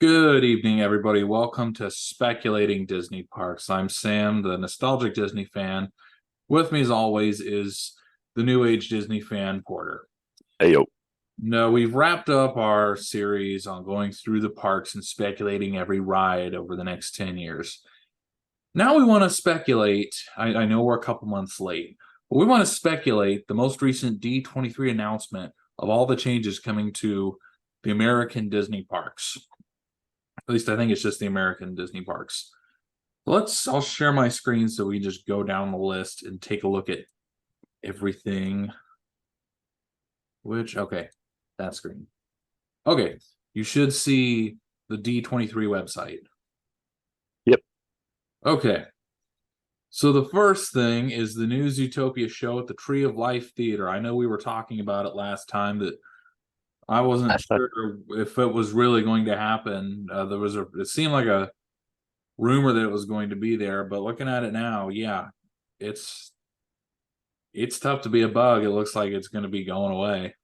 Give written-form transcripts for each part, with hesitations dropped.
Good evening, everybody. Welcome to Speculating Disney Parks. I'm Sam, the nostalgic Disney fan. With me, as always, is the new age Disney fan, Porter. Hey yo, No, we've wrapped up our series on going through the parks and speculating every ride over the next 10 years. Now we want to speculate. I know we're a couple months late, but we want to speculate the most recent D23 announcement of all the changes coming to the American Disney parks. At least I think it's just the American Disney parks. I'll share my screen so we just go down the list and take a look at everything. Okay, that screen. Okay, you should see the D23 website. yep, Okay, so the first thing is the new Zootopia show at the Tree of Life Theater. I know we were talking about it last time that I wasn't sure if it was really going to happen. It seemed like a rumor that it was going to be there, but looking at it now, yeah, it's it's tough to be a bug. It looks like it's going to be going away.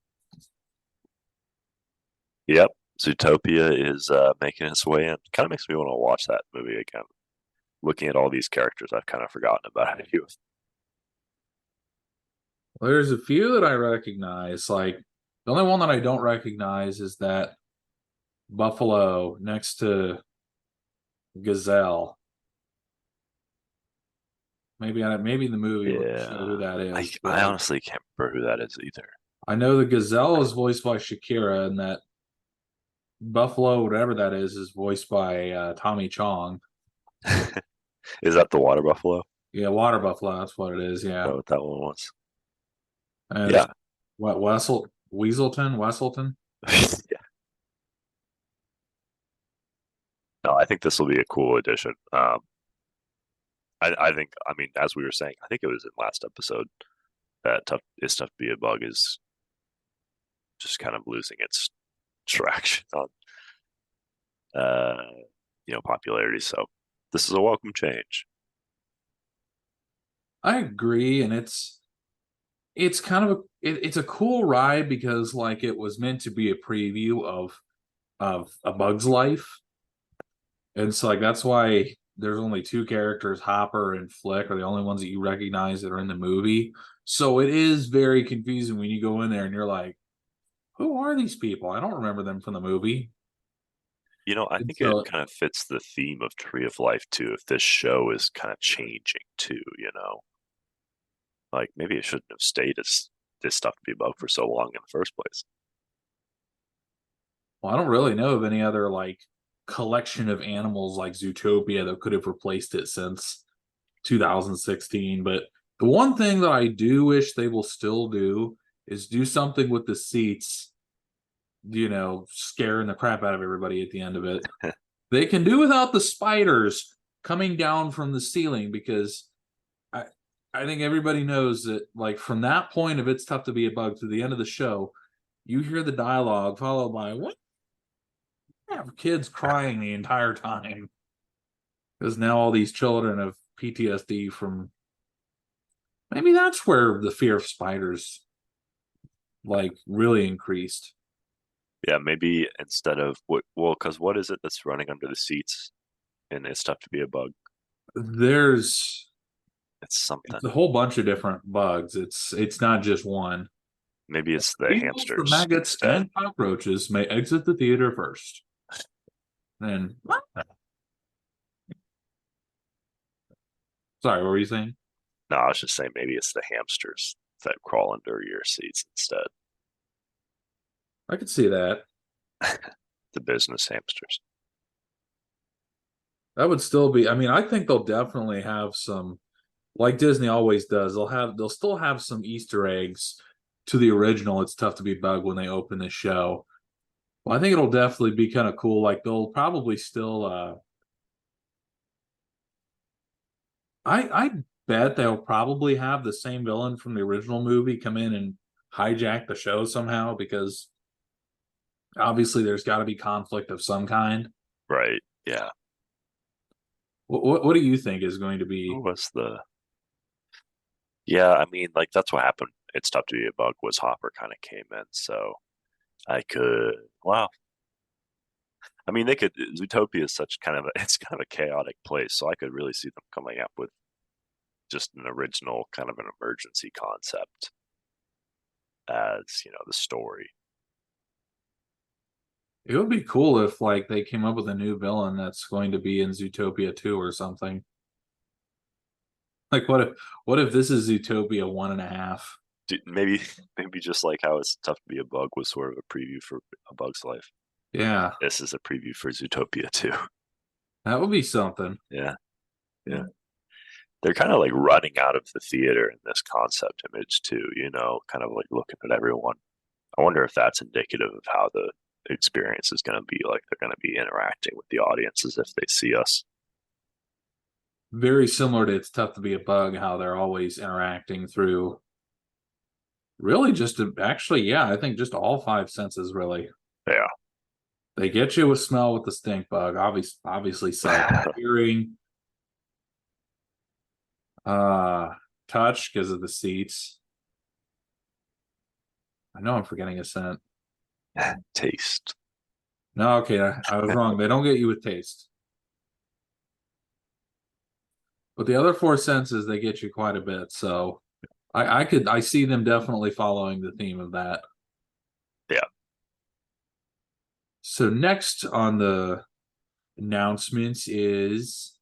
yep. Zootopia is making its way in. Kind of makes me want to watch that movie again. Looking at all these characters, I've kind of forgotten about a few. Well, there's a few that I recognize. Like the only one that I don't recognize is that buffalo next to gazelle. Maybe the movie will show Yeah, who that I is, but I like honestly can't remember who that is either. I know the gazelle is voiced by Shakira, and that buffalo, whatever that is voiced by Tommy Chong. Is that the water buffalo? Is Yeah, water buffalo. That's what it is. that Yeah, what that one was? and there's Yeah, what Wesselton. yeah. No, I think this will be a cool addition. I think, I mean, as we were saying, I think it was in last episode that tough to be a bug is just kind of losing its traction on uh popularity. So this is a welcome change. I agree, and it's kind of it's a cool ride because like it was meant to be a preview of A Bug's Life, and so like that's why there's only two characters, Hopper and Flick, are the only ones that you recognize that are in the movie. So it is very confusing when you go in there and you're like, who are these people? I don't remember them from the movie. I And think it so, kind of fits the theme of Tree of Life too. If this show is kind of changing too, like maybe it shouldn't have stayed as this stuff to be above for so long in the first place. well, I don't really know of any other like collection of animals like Zootopia that could have replaced it since 2016. But the one thing that I do wish they will still do is do something with the seats, scaring the crap out of everybody at the end of it. They can do without the spiders coming down from the ceiling because I I think everybody knows that like from that point of it's tough to be a bug to the end of the show, you hear the dialogue followed by what have kids crying the entire time because now all these children have PTSD from maybe that's where the fear of spiders like really increased. Yeah, maybe instead of because what is it that's running under the seats and it's tough to be a bug? There's It's something. it's a whole bunch of different bugs. It's not just one. Maybe it's the Beetles, the hamsters maggots, instead. and cockroaches may exit the theater first. Then, sorry, what were you saying? No, I was just saying maybe it's the hamsters that crawl under your seats instead. I could see that. The business hamsters. That would still be. I mean, I think they'll definitely have some, like Disney always does. They'll still have some Easter eggs to the original. It's tough to be bug when they open the show. Well, I think it'll definitely be kind of cool. Like they'll probably still. I bet they'll probably have the same villain from the original movie come in and hijack the show somehow because obviously there's got to be conflict of some kind. Right. Yeah. What do you think is going to Who be? was the Yeah, I mean, like that's what happened. It's tough to be a bug was Hopper kind of came in, so I could. Wow, I mean, they could. Zootopia is such kind of it's kind of a chaotic place, so I could really see them coming up with just an original kind of an emergency concept as the story. It would be cool if like they came up with a new villain that's going to be in Zootopia 2 or something. Like what if this is Zootopia 1.5? Maybe maybe just like how it's tough to be a bug was sort of a preview for A Bug's Life. Yeah, This is a preview for Zootopia too. that would be something. Yeah, yeah. They're kind of like running out of the theater in this concept image too. Kind of like looking at everyone. I wonder if that's indicative of how the experience is going to be. Like they're going to be interacting with the audience as if they see us. Very similar to It's Tough to Be a Bug, how they're always interacting through really just actually, yeah, I think just all five senses really. Yeah. They get you with smell with the stink bug, obviously sight, hearing, touch because of the seats. I know I'm forgetting a scent. Taste. No, okay, I was wrong. They don't get you with taste. But the other four senses, they get you quite a bit. So I see them definitely following the theme of that. Yeah. So next on the announcements is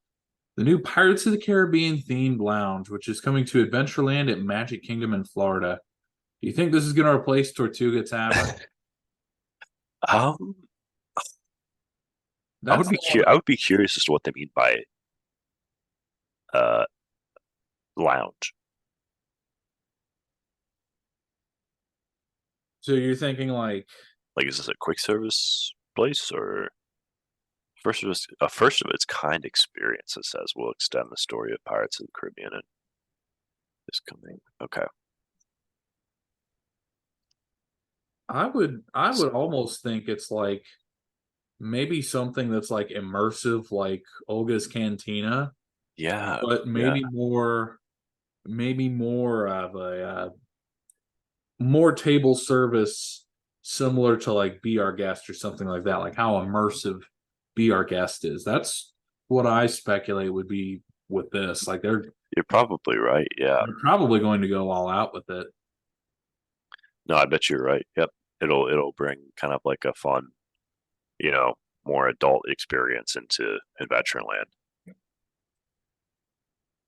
the new Pirates of the Caribbean themed lounge, which is coming to Adventureland at Magic Kingdom in Florida. Do you think this is going to replace Tortuga Tavern? um, That's the one. I would be curious as to what they mean by uh lounge. So you're thinking like, Like, is this a quick service place or first of its kind experience? It says will extend the story of Pirates of the Caribbean and is coming. Okay. I would almost think it's like maybe something that's like immersive, like Olga's Cantina, Yeah. but Yeah. maybe more of a more table service, similar to like Be Our Guest or something like that, like how immersive Be Our Guest is. That's what I speculate would be with this. Like You're probably right. Yeah. they're probably going to go all out with it. No, I bet you're right. Yep. It'll bring kind of like a fun, you know, more adult experience into Adventureland.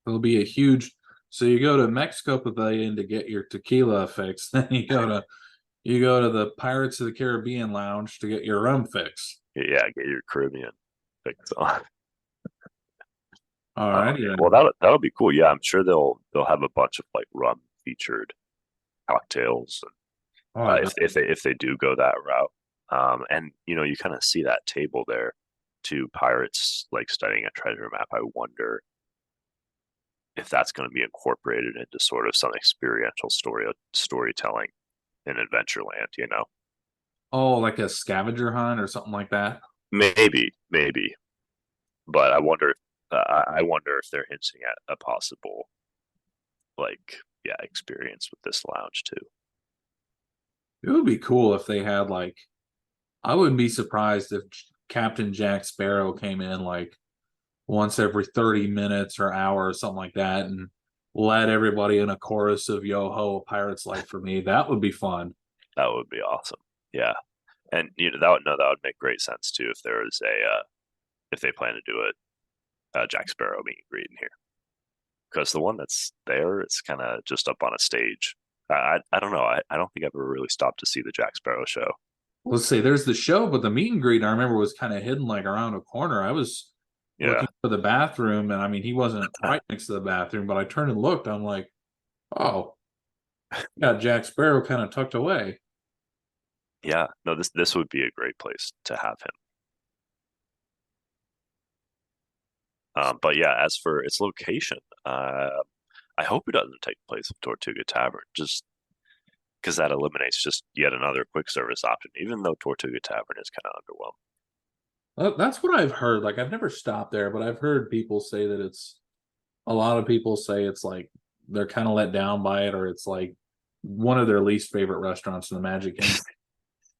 It'll be a huge. So you go to Mexico Pavilion to get your tequila fix, then you go to the Pirates of the Caribbean Lounge to get your rum fix. Yeah, get your Caribbean fix on. All right, yeah. Well, that'll be cool. Yeah, I'm sure they'll have a bunch of like rum featured cocktails, Oh, I bet. if they do go that route. And you kind of see that table there, two pirates like studying a treasure map. I wonder if that's going to be incorporated into sort of some experiential storytelling in Adventureland. Oh, like a scavenger hunt or something like that. Maybe, but I wonder if they're hinting at a possible like experience with this lounge too. It would be cool if they had like. I wouldn't be surprised if Captain Jack Sparrow came in like once every 30 minutes or hour or something like that and led everybody in a chorus of Yo Ho, a Pirate's Life for Me. That would be fun. That would be awesome. Yeah, and that would make great sense too if there was a if they plan to do a Jack Sparrow meet and greet in here, because the one that's there, it's kind of just up on a stage. I don't know. I don't think I've ever really stopped to see the Jack Sparrow show. Let's say there's the show, but the meet and greet I remember was kind of hidden like around a corner. I was Yeah, looking for the bathroom, and I mean he wasn't right next to the bathroom, but I turned and looked. I'm like, oh, got Jack Sparrow kind of tucked away. yeah. No, this would be a great place to have him. But yeah, as for its location, I hope it doesn't take place in Tortuga Tavern, just because that eliminates just yet another quick service option. Even though Tortuga Tavern is kind of underwhelming. That's what I've heard. Like I've never stopped there, but I've heard people say that it's a lot of people say it's like they're kind of let down by it, or it's like one of their least favorite restaurants in the Magic Kingdom.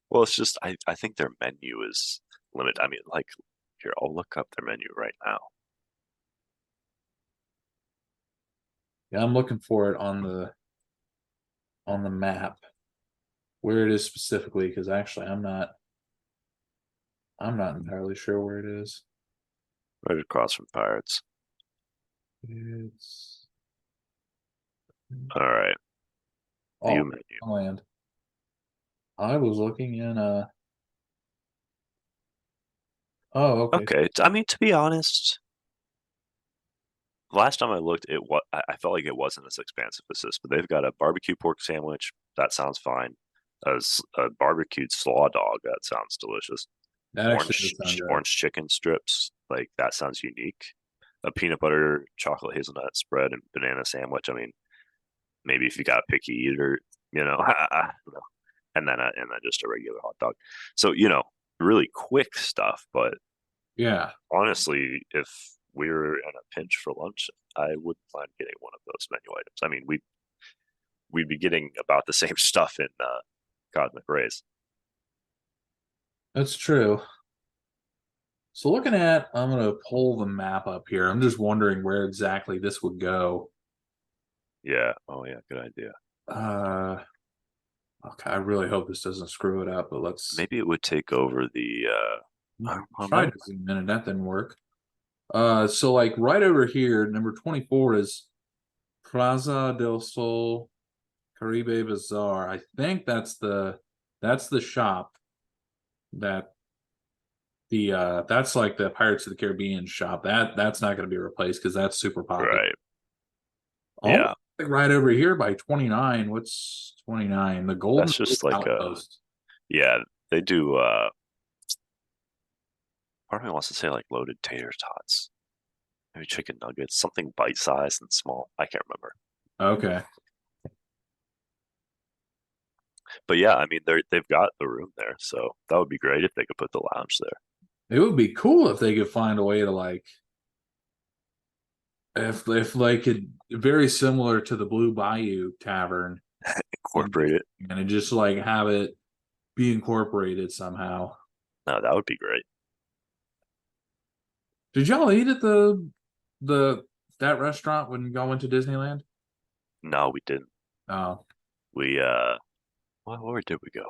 Well, it's just I think their menu is limit. I mean, like, here, I'll look up their menu right now. Yeah, I'm looking for it on the map where it is specifically because actually I'm not entirely sure where it is. Right across from Pirates. It's All right, view oh menu. land. I was looking in oh okay. Okay, I mean, to be honest, last time I looked, I felt like it wasn't as expansive as this, but they've got a barbecue pork sandwich. That sounds fine. A barbecued slaw dog. That sounds delicious. That actually does sound good. Orange chicken strips. Like that sounds unique. A peanut butter chocolate hazelnut spread and banana sandwich. I mean, maybe if you got a picky eater, I don't know. And then just a regular hot dog. So really quick stuff. But Yeah. honestly, if we were in a pinch for lunch, I wouldn't mind getting one of those menu items. I mean, we'd be getting about the same stuff in Cosmic Rays. That's true. So I'm gonna pull the map up here. I'm just wondering where exactly this would go. Yeah. Oh yeah. Good idea. Uh okay, I really hope this doesn't screw it up, but let's Maybe it would take over the. try to zoom in and that didn't work. So like right over here, number 24 is Plaza del Sol Caribe Bazaar. I think that's the shop that that's like the Pirates of the Caribbean shop. That's not going to be replaced because that's super popular. Right. Almost Yeah. like right over here by 29. What's 29? The Golden That's just like a. Outpost. Yeah. They do. Part of me wants to say like loaded tater tots, maybe chicken nuggets, something bite sized and small. I can't remember. Okay. But yeah, I mean they've got the room there, so that would be great if they could put the lounge there. It would be cool if they could find a way to like if they could very similar to the Blue Bayou Tavern Incorporate it. and just like have it be incorporated somehow. No, that would be great. Did y'all eat at the that restaurant when y'all went to Disneyland? No, we didn't. Oh, We where did we go?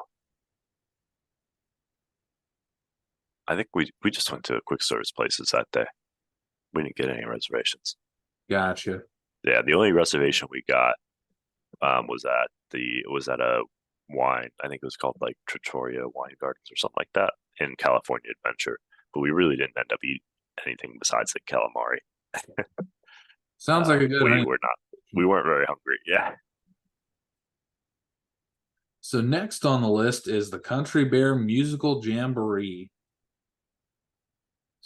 I think we just went to quick service places that day. We didn't get any reservations. gotcha. Yeah, the only reservation we got was at a wine. I think it was called like Trattoria Wine Gardens or something like that in California Adventure. But we really didn't end up eating anything besides the calamari. Sounds like a good honey. We weren't very hungry. Yeah. So next on the list is the Country Bear Musical Jamboree.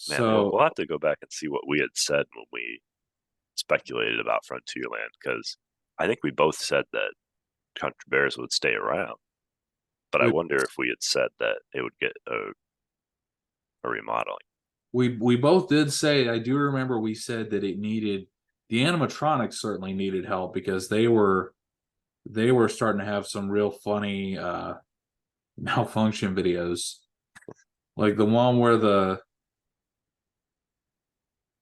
Man, So we'll have to go back and see what we had said when we speculated about Frontierland because I think we both said that Country Bears would stay around, but I we wonder if we had said that it would get a remodeling. we both did say I do remember we said that it needed the animatronics certainly needed help because they were starting to have some real funny malfunction videos. Like the one where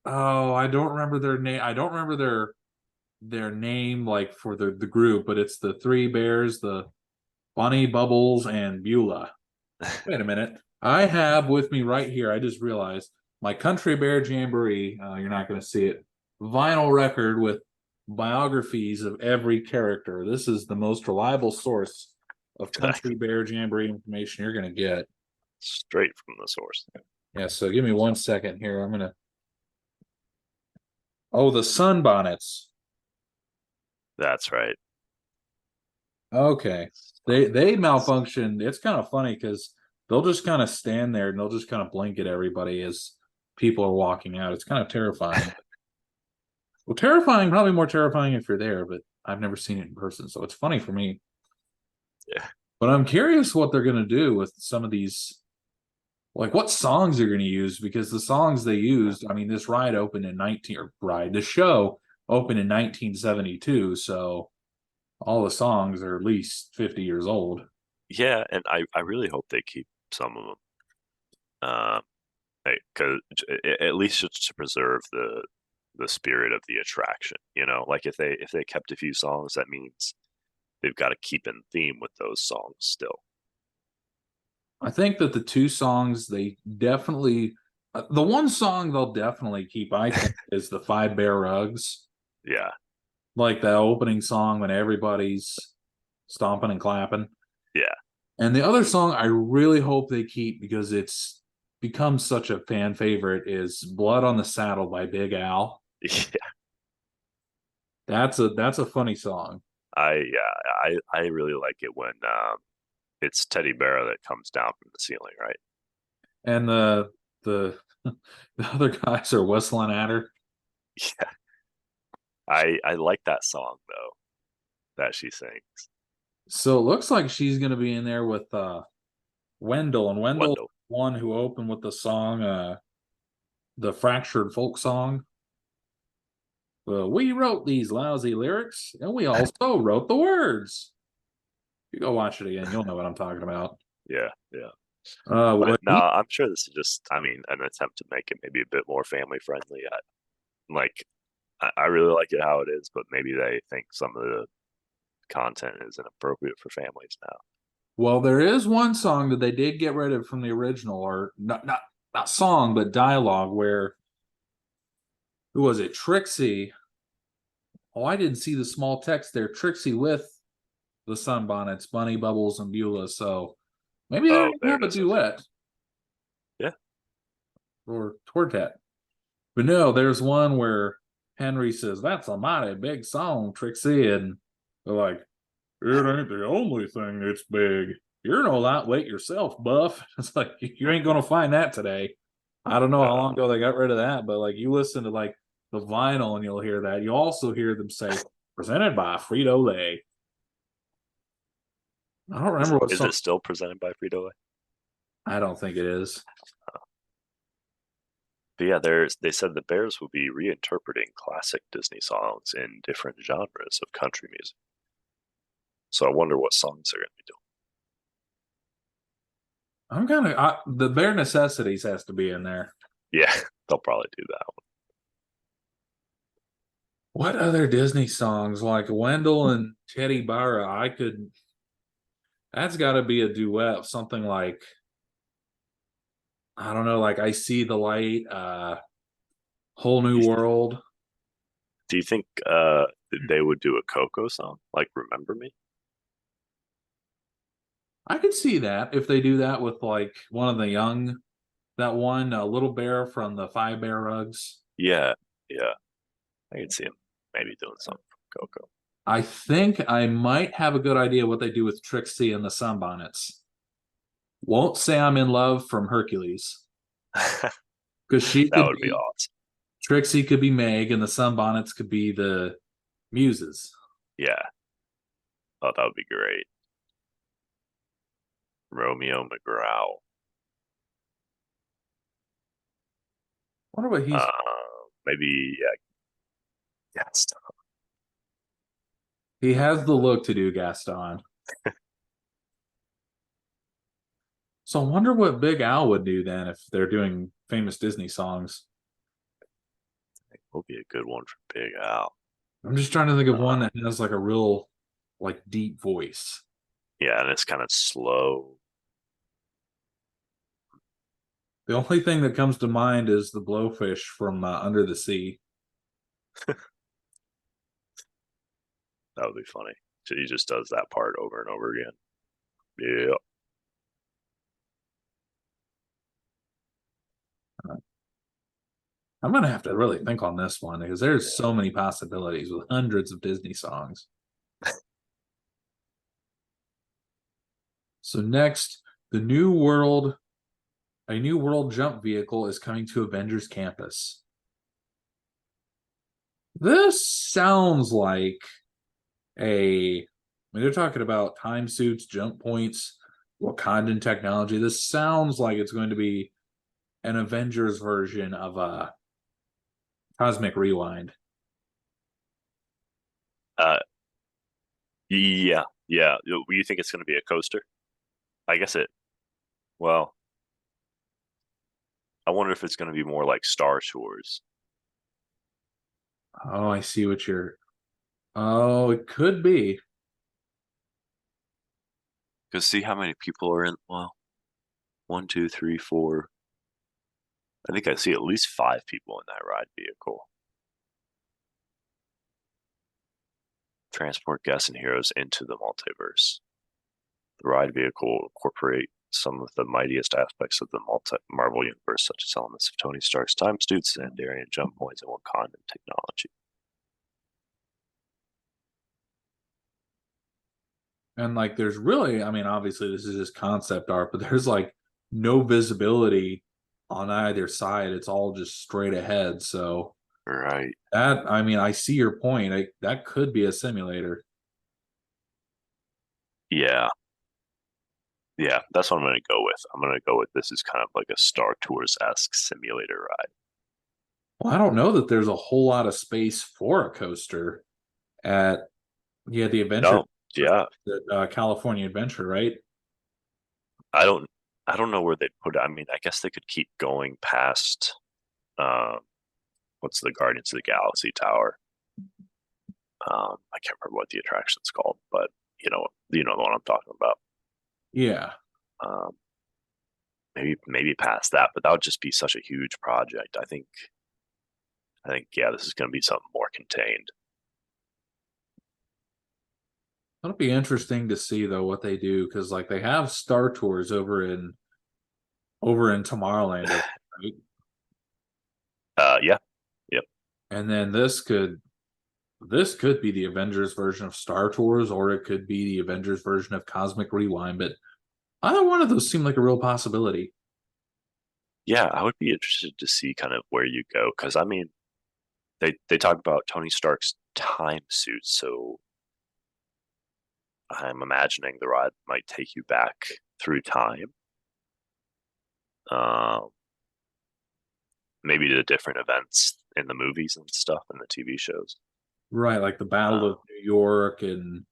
I don't remember their name. I don't remember their name like for the group, but it's the three bears, the Bunny, Bubbles, and Beulah. Wait a minute. I have with me right here, I just realized my Country Bear Jamboree, you're not going to see it, vinyl record with biographies of every character. This is the most reliable source of Country Bear Jamboree information you're going to get. Straight from the source. Yeah, so give me 1 second here. I'm going to. Oh, the sunbonnets. That's right. Okay. They malfunctioned. It's kind of funny because they'll just kind of stand there and they'll just kind of blink at everybody as people are walking out. It's kind of terrifying. Well, terrifying, probably more terrifying if you're there, but I've never seen it in person, so it's funny for me. Yeah. But I'm curious what they're gonna do with some of these, like what songs they're gonna use, because the songs they used, I mean, this ride opened in 19 or ride, the show opened in 1972, so all the songs are at least 50 years old. Yeah, and I really hope they keep some of them. Because at least just to preserve the spirit of the attraction. Like if they kept a few songs, that means they've got to keep in theme with those songs still. I think that the two songs they definitely, the one song they'll definitely keep, I think, is the Five Bear Rugs, Yeah, like that opening song when everybody's stomping and clapping. yeah, And the other song I really hope they keep because it's become such a fan favorite is Blood on the Saddle by Big Al. yeah. That's a funny song. I really like it when it's Teddy Bear that comes down from the ceiling, right? And the the other guys are whistling at her. Yeah, I like that song though that she sings. So it looks like she's gonna be in there with Wendell, and Wendell Wendell. one who opened with the song the fractured folk song. Well, we wrote these lousy lyrics and we also wrote the words. You go watch it again, you'll know what I'm talking about. Yeah, yeah. But What no, I'm sure this is just, I mean, an attempt to make it maybe a bit more family friendly. Like, I really like it how it is, but maybe they think some of the content is inappropriate for families now. Well, there is one song that they did get rid of from the original, or not song, but dialogue. Where who was it? Trixie. Oh, I didn't see the small text there. Trixie with the Sunbonnets, Bunny, Bubbles, and Beulah. So maybe they're Oh, gonna there have it a is. Okay. duet Yeah. or quartet. But no, there's one where Henry says, "That's a mighty big song, Trixie," and they're like, "It ain't the only thing that's big. You're no lightweight yourself, Buff." It's like you ain't gonna find that today. I don't know how long Uh, ago they got rid of that, but like you listen to like the vinyl and you'll hear that. You also hear them say presented by Frito Lay. I don't is remember it what is song. it still presented by Frito-Lay? I don't think it is. But yeah, they said the Bears will be reinterpreting classic Disney songs in different genres of country music. So I wonder what songs they're going to be I'm kind of the bare necessities has to be in there. doing. Yeah, they'll probably do that one. What other Disney songs like Wendell and Teddy Barra? I could. That's got to be a duet, something like I don't know, like I See the Light, Whole New World. Do you think they would do a Coco song like "Remember Me"? I could see that if they do that with like one of the young, that one Little Bear from the Five Bear Rugs. Yeah, yeah, I can see them maybe doing something from Coco. I think I might have a good idea what they do with Trixie and the Sunbonnets. Won't say I'm in love from Hercules because she That could would be be awesome. Trixie could be Meg and the Sunbonnets could be the Muses. Yeah, oh, that would be great. Romeo McGraw. Wonder what he's. Maybe yeah, yes. He has the look to do Gaston. So I wonder what Big Al would do then if they're doing famous Disney songs. Will be a good one for Big Al. I'm just trying to think of one Uh, that has like a real like deep voice. yeah, and it's kind of slow. The only thing that comes to mind is the blowfish from Under the Sea. That would be funny. So he just does that part over and over again. Yeah. I'm gonna have to really think on this one because there's so many possibilities with hundreds of Disney songs. So next, the new world, a new world jump vehicle is coming to Avengers Campus. This sounds like a, I mean, they're talking about time suits, jump points, Wakandan technology. This sounds like it's going to be an Avengers version of Cosmic Rewind. Uh, yeah, yeah. You think it's going to be a coaster? I guess it. Well, I wonder if it's going to be more like Star Tours. Oh, I see what you're. Oh, it could be. Because see how many people are in. Well, one, two, three, four. I think I see at least 5 people in that ride vehicle. Transport guests and heroes into the multiverse. The ride vehicle will incorporate some of the mightiest aspects of the Marvel universe, such as elements of Tony Stark's time suits, Xandarian jump points, and Wakandan technology. And like, there's really, I mean, obviously, this is just concept art, but there's like no visibility on either side. It's all just straight ahead. So Right. that, I mean, I see your point. That could be a simulator. Yeah. Yeah, that's what I'm going to go with. I'm going to go with this is kind of like a Star Tours-esque simulator ride. Well, I don't know that there's a whole lot of space for a coaster at, yeah, the adventure, No, yeah, the California Adventure, right? I don't, I don't know where they'd put it. I mean, I guess they could keep going past, um, what's the Guardians of the Galaxy Tower? I can't remember what the attraction's called, but you know the one I'm talking about. Yeah. Um, maybe past that, but that would just be such a huge project. I think yeah, this is going to be something more contained. That'll be interesting to see though what they do because like they have Star Tours over in Tomorrowland, right? Yeah, yep, And then this could be the Avengers version of Star Tours, or it could be the Avengers version of Cosmic Rewind. But either one of those seem like a real possibility. yeah. I would be interested to see kind of where you go because I mean, they talk about Tony Stark's time suit, so I'm imagining the ride might take you back through time. Um, Maybe to different events in the movies and stuff and the TV shows. Right, like the Battle Uh, of New York and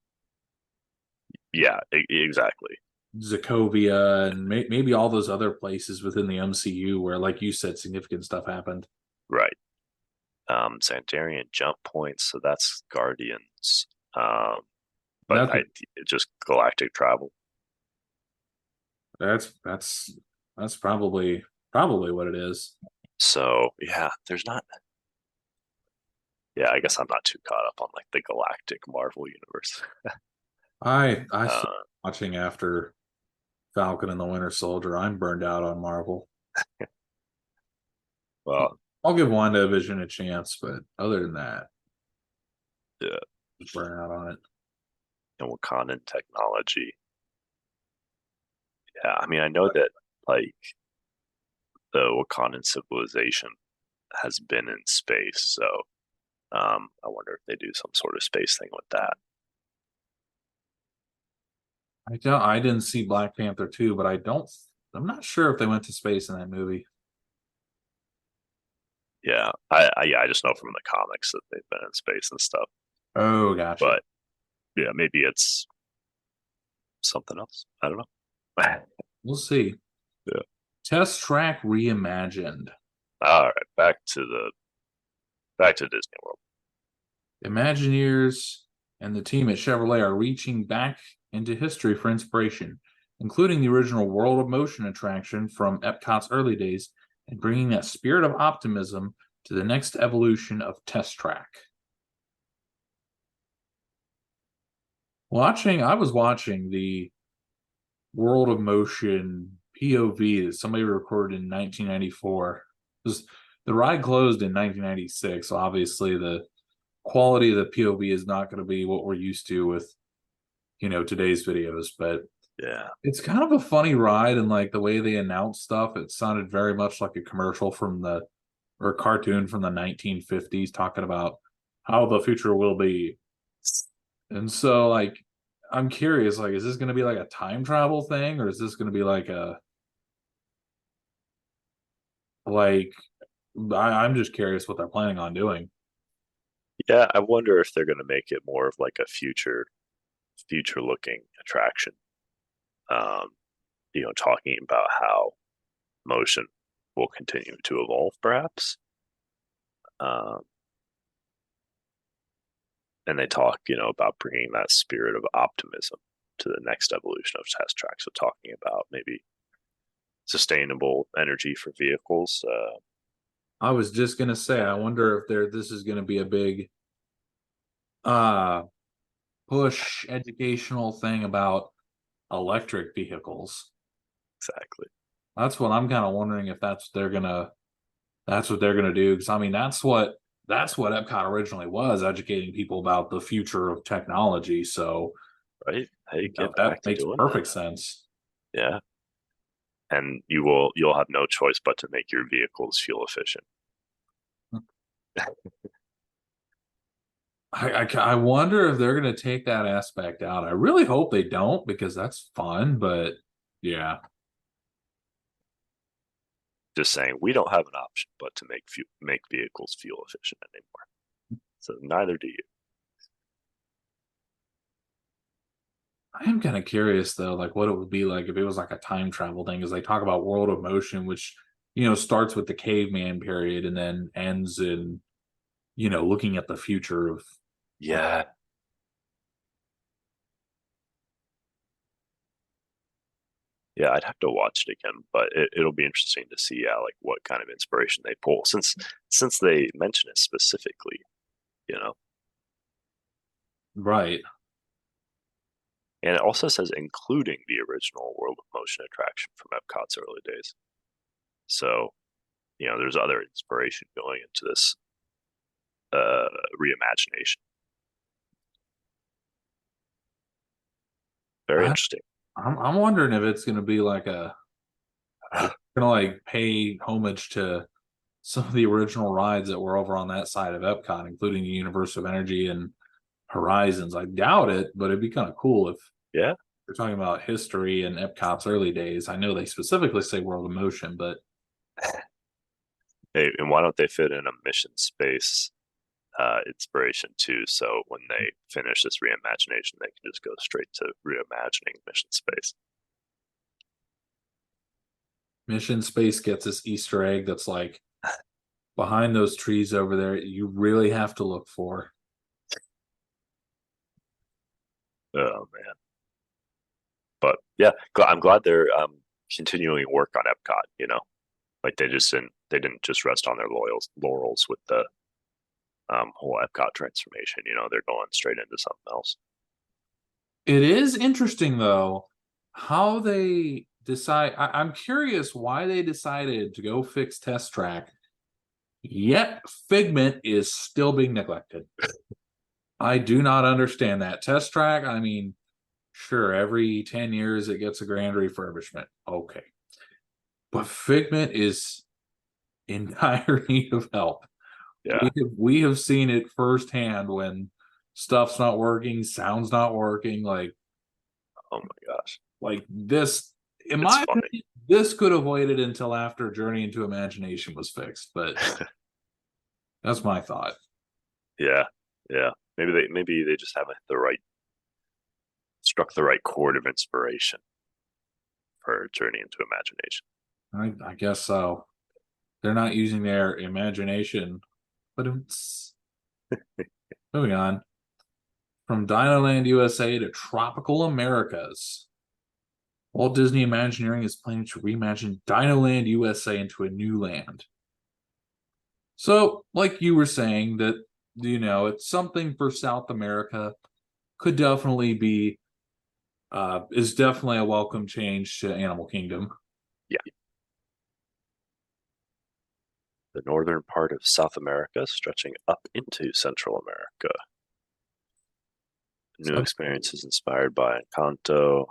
yeah, exactly. Sokovia and maybe all those other places within the MCU where, like you said, significant stuff happened. Right. Xandarian jump points, so that's Guardians. Um, but That's just galactic travel. that's that's probably what it is. So yeah, there's not. Yeah, I guess I'm not too caught up on like the galactic Marvel universe. I stopped Uh, watching after Falcon and the Winter Soldier. I'm burned out on Marvel. well, I'll give WandaVision a chance, but other than that, yeah, just burn out on it. and Wakandan technology. Yeah, I mean, I know that like the Wakandan civilization has been in space, so I wonder if they do some sort of space thing with that. I didn't see Black Panther 2, but I'm not sure if they went to space in that movie. Yeah, yeah, I just know from the comics that they've been in space and stuff. Oh, gotcha. But yeah, maybe it's something else. I don't know. We'll see. Yeah. Test Track Reimagined. All right, back to Disney World. Imagineers and the team at Chevrolet are reaching back into history for inspiration, including the original World of Motion attraction from Epcot's early days and bringing that spirit of optimism to the next evolution of Test Track. I was watching the World of Motion POV that somebody recorded in 1994. The ride closed in 1996, so obviously the quality of the POV is not going to be what we're used to with today's videos, but Yeah, it's kind of a funny ride and like the way they announce stuff, it sounded very much like a commercial or a cartoon from the 1950s talking about how the future will be. And so like I'm curious, like, is this going to be like a time travel thing, or is this going to be like like I'm just curious what they're planning on doing. yeah. I wonder if they're going to make it more of like a future looking attraction. Um, talking about how motion will continue to evolve, perhaps. And they talk, about bringing that spirit of optimism to the next evolution of test track. So talking about maybe sustainable energy for vehicles. I was just gonna say, I wonder if this is gonna be a big push educational thing about electric vehicles. Exactly. That's what I'm kind of wondering if that's what they're gonna do. Because I mean, that's what Epcot originally was, educating people about the future of technology. So Right. Hey, get that back to makes doing that. perfect sense. Yeah. And you'll have no choice but to make your vehicles fuel efficient. I wonder if they're gonna take that aspect out. I really hope they don't, because that's fun. But yeah, Just saying, we don't have an option but to make vehicles fuel efficient anymore. So neither do you. I am kind of curious though, like what it would be like if it was like a time travel thing. Because they talk about World of Motion, which starts with the caveman period and then ends in looking at the future of. Yeah. Yeah, I'd have to watch it again, but it'll be interesting to see, like what kind of inspiration they pull since they mention it specifically, you know. Right. And it also says including the original World of Motion attraction from Epcot's early days. So, there's other inspiration going into this reimagination. Very I, interesting. I'm wondering if it's gonna be like gonna like pay homage to some of the original rides that were over on that side of Epcot, including the Universe of Energy and Horizons. I doubt it, but it'd be kind of cool if Yeah. we're talking about history and Epcot's early days. I know they specifically say World of Motion, but Hey, and why don't they fit in a mission space inspiration too? So when they finish this reimagination, they can just go straight to reimagining mission space. Mission Space gets this Easter egg that's like behind those trees over there. You really have to look for. Oh man. But yeah, I'm glad they're continuing work on Epcot. Like they didn't just rest on their laurels with the whole Epcot transformation. They're going straight into something else. It is interesting though how they decide. I'm curious why they decided to go fix Test Track, yet Figment is still being neglected. I do not understand that. Test Track, I mean, sure, every 10 years it gets a grand refurbishment. Okay. But Figment is in dire need of help. Yeah. We have seen it firsthand when stuff's not working, sound's not working, Oh my gosh. this. In It's my funny. opinion, this could have waited until after Journey into Imagination was fixed, but that's my thought. Yeah. Yeah. Maybe they just haven't struck the right chord of inspiration for Journey into Imagination. I guess so. They're not using their imagination. But it's moving on from Dinoland USA to Tropical Americas. Walt Disney Imagineering is planning to reimagine Dinoland USA into a new land. So, like you were saying, that it's something for South America, could definitely be is definitely a welcome change to Animal Kingdom. Yeah. The northern part of South America stretching up into Central America. New So, experiences inspired by Encanto.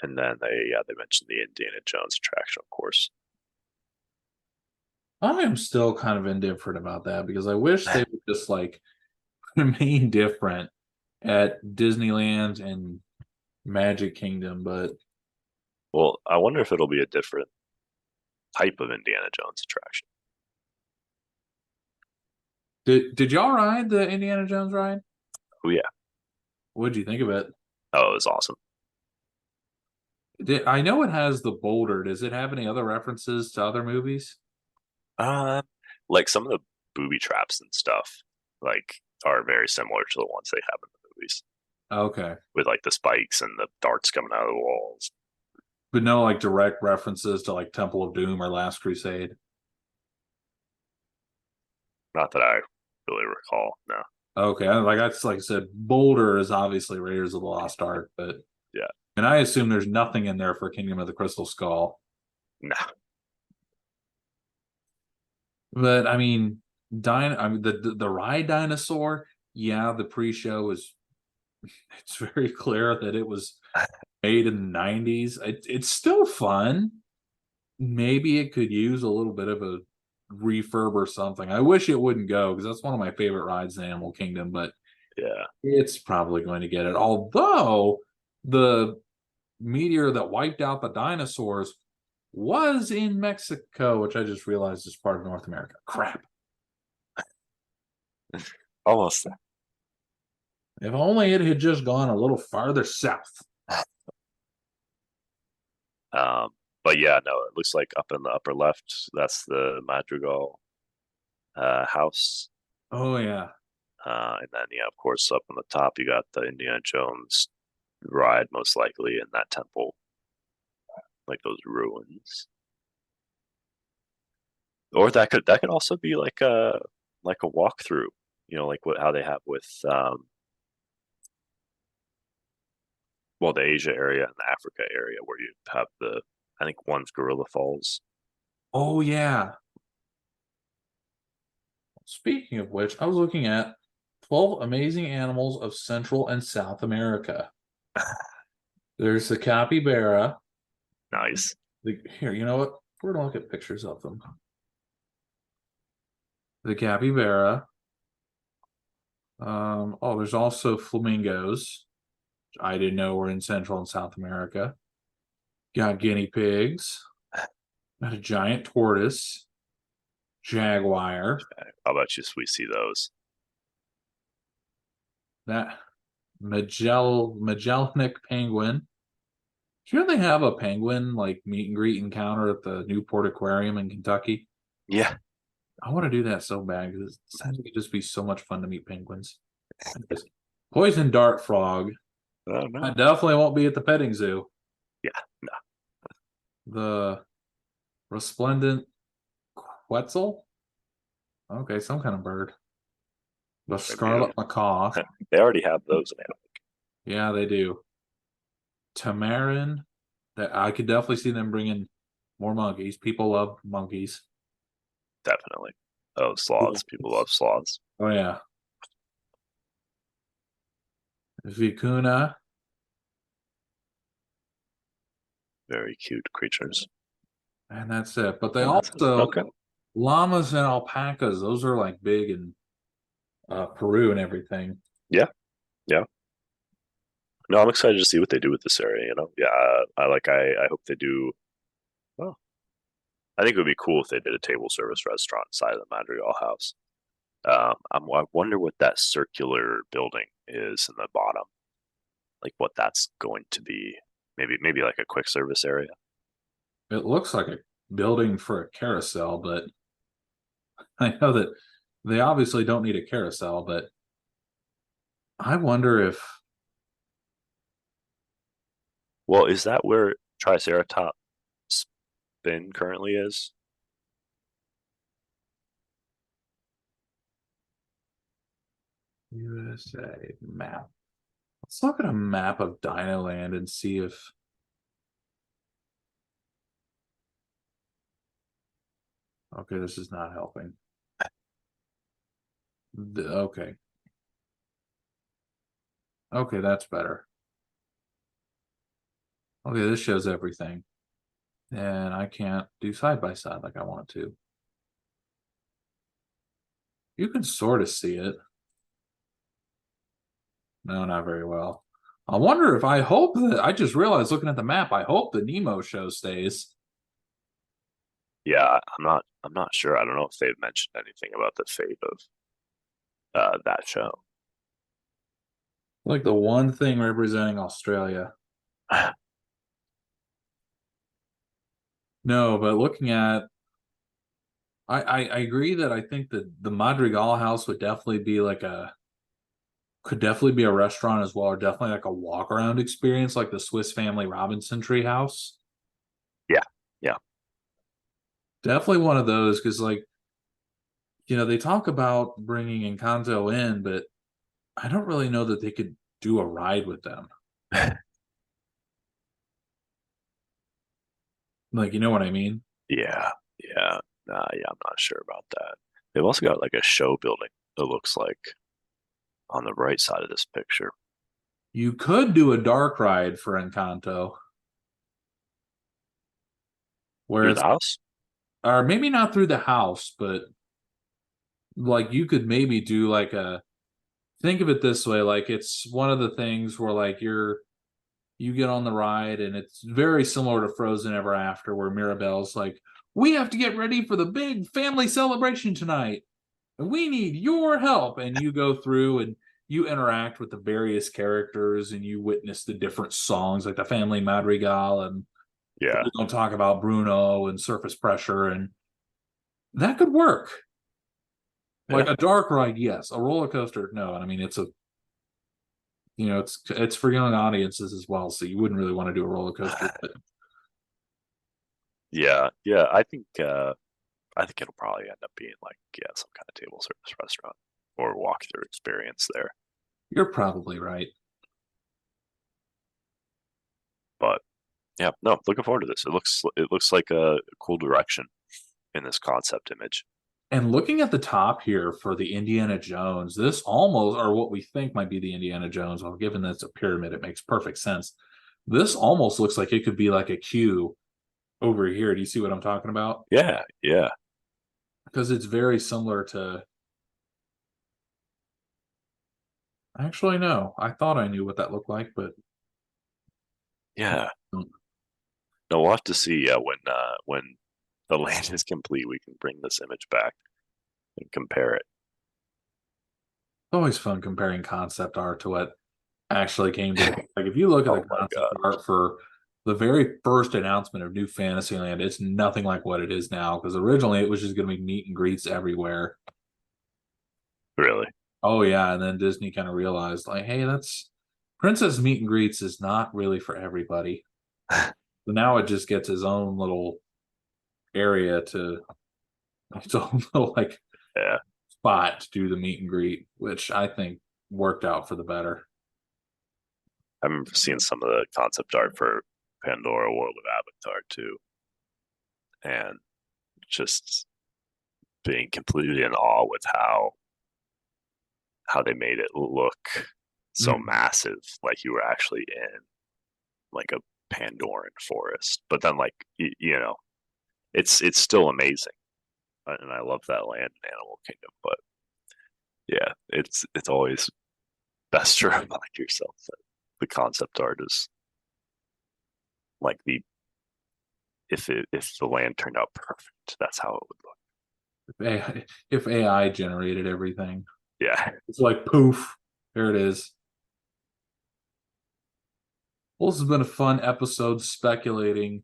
And then they mentioned the Indiana Jones attraction, of course. I am still kind of indifferent about that because I wish they would just like remain different at Disneyland and Magic Kingdom. But Well, I wonder if it'll be a different type of Indiana Jones attraction. did y'all ride the Indiana Jones ride? Oh yeah. What did you think of it? Oh, it was awesome. I know it has the boulder. Does it have any other references to other movies? Uh, like some of the booby traps and stuff, like are very similar to the ones they have in the movies, Okay. with like the spikes and the darts coming out of the walls. But no like direct references to like Temple of Doom or Last Crusade. Not that I really recall. No. Okay. Like I said, Boulder is obviously Raiders of the Lost Ark, but Yeah. and I assume there's nothing in there for Kingdom of the Crystal Skull. No. But I mean, I mean the ride dinosaur, yeah, the pre-show is it's very clear that it was made in the 90s. It's still fun. Maybe it could use a little bit of a refurb or something. I wish it wouldn't go because that's one of my favorite rides in Animal Kingdom, but Yeah. it's probably going to get it. Although the meteor that wiped out the dinosaurs was in Mexico, which I just realized is part of North America. Crap. Almost. If only it had just gone a little farther south. Um, but yeah, no, it looks like up in the upper left, that's the Madrigal house. Oh yeah. And then, yeah, of course, up on the top, you got the Indiana Jones ride, most likely, in that temple, like those ruins. Or that could also be like a walkthrough, like what how they have with well, the Asia area and the Africa area, where you have I think one's Gorilla Falls. Oh yeah. Speaking of which, I was looking at 12 amazing animals of Central and South America. There's the capybara. Nice. Here, you know what? We're gonna look at pictures of them. The capybara. Oh, there's also flamingos. Which I didn't know were in Central and South America. Got guinea pigs. Got a giant tortoise. Jaguar. How about you? We see those. That Magellanic penguin. Do you know they have a penguin like meet and greet encounter at the Newport Aquarium in Kentucky? Yeah. I want to do that so bad because it seems like it'd just be so much fun to meet penguins. Poison dart frog. Oh I no. definitely won't be at the petting zoo. Yeah. No. The resplendent quetzal. Okay, some kind of bird. The Maybe scarlet macaw. they already have those in it. Yeah, they do. Tamarin. That I could definitely see them bringing more monkeys. People love monkeys. Definitely. Oh, sloths. People love sloths. Oh yeah. Vicuna. Very cute creatures. And that's it. But they And that's it. also Okay. llamas and alpacas. Those are like big in Peru and everything. Yeah. Yeah. No, I'm excited to see what they do with this area. Yeah. I hope they do. Well, I think it would be cool if they did a table service restaurant inside of the Madrigal house. I wonder what that circular building is in the bottom. Like what that's going to be. Maybe like a quick service area. It looks like a building for a carousel, but I know that they obviously don't need a carousel, but I wonder if Well, is that where Triceratops spin currently is? USA map. Let's look at a map of Dino Land and see if okay, this is not helping. Okay. Okay, that's better. Okay, this shows everything. And I can't do side by side like I want to. You can sort of see it. No, not very well. I wonder if I hope that I just realized looking at the map, I hope the Nemo show stays. Yeah, I'm not sure. I don't know if they've mentioned anything about the fate of that show. Like the one thing representing Australia. No, but looking at, I agree that I think that the Madrigal House would definitely be like a could definitely be a restaurant as well, or definitely like a walk around experience, like the Swiss Family Robinson Tree House. Yeah, yeah. Definitely one of those because, like, they talk about bringing Encanto in, but I don't really know that they could do a ride with them. Like, you know what I mean? Yeah, yeah. Yeah, I'm not sure about that. They've also got like a show building, it looks like, on the right side of this picture. You could do a dark ride for Encanto, where Through the it's, house? or maybe not through the house, but like you could maybe do like a, think of it this way, like it's one of the things where like you get on the ride and it's very similar to Frozen Ever After, where Mirabelle's like, we have to get ready for the big family celebration tonight and we need your help. And you go through and you interact with the various characters and you witness the different songs, like the Family Madrigal, and Yeah, we don't talk about Bruno and Surface Pressure, and that could work. yeah. Like a dark ride, yes. A roller coaster, no. And I mean, it's for young audiences as well, so you wouldn't really want to do a roller coaster. But Yeah, yeah. I think it'll probably end up being like, yeah, some kind of table service restaurant or walkthrough experience there. you're probably right. But yeah, no, looking forward to this. It looks like a cool direction in this concept image. And looking at the top here for the Indiana Jones, this almost, or what we think might be the Indiana Jones, well, given that it's a pyramid, it makes perfect sense. This almost looks like it could be like a queue over here. Do you see what I'm talking about? Yeah, yeah, Because it's very similar to. Actually, no. I thought I knew what that looked like, but yeah. No, we'll have to see when the land is complete, we can bring this image back and compare it. always fun comparing concept art to what actually came to like if you look at the Oh my concept God, art for the very first announcement of New Fantasyland, it's nothing like what it is now. Because originally it was just going to be meet and greets everywhere. really? Oh yeah, and then Disney kind of realized like, hey, that's Princess Meet and Greets is not really for everybody. So now it just gets his own little area to its own little like Yeah, spot to do the meet and greet, which I think worked out for the better. I remember seeing some of the concept art for Pandora World of Avatar too, and just being completely in awe with how they made it look so Mm. massive, like you were actually in like a Pandoran forest. But then, like it's still amazing, and I love that land in Animal Kingdom. But yeah, it's always best to remind yourself that the concept art is like the if the land turned out perfect, that's how it would look. If AI generated everything, Yeah, it's like poof, there it is. Well, this has been a fun episode speculating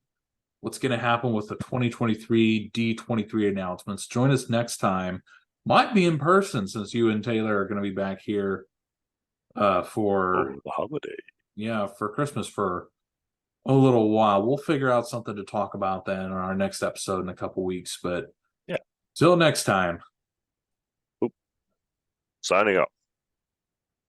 what's going to happen with the 2023 D23 announcements. Join us next time. Might be in person since you and Taylor are going to be back here for over the holiday. for Christmas for a little while. We'll figure out something to talk about then on our next episode in a couple weeks. But Yeah. till next time. Oop. Signing off.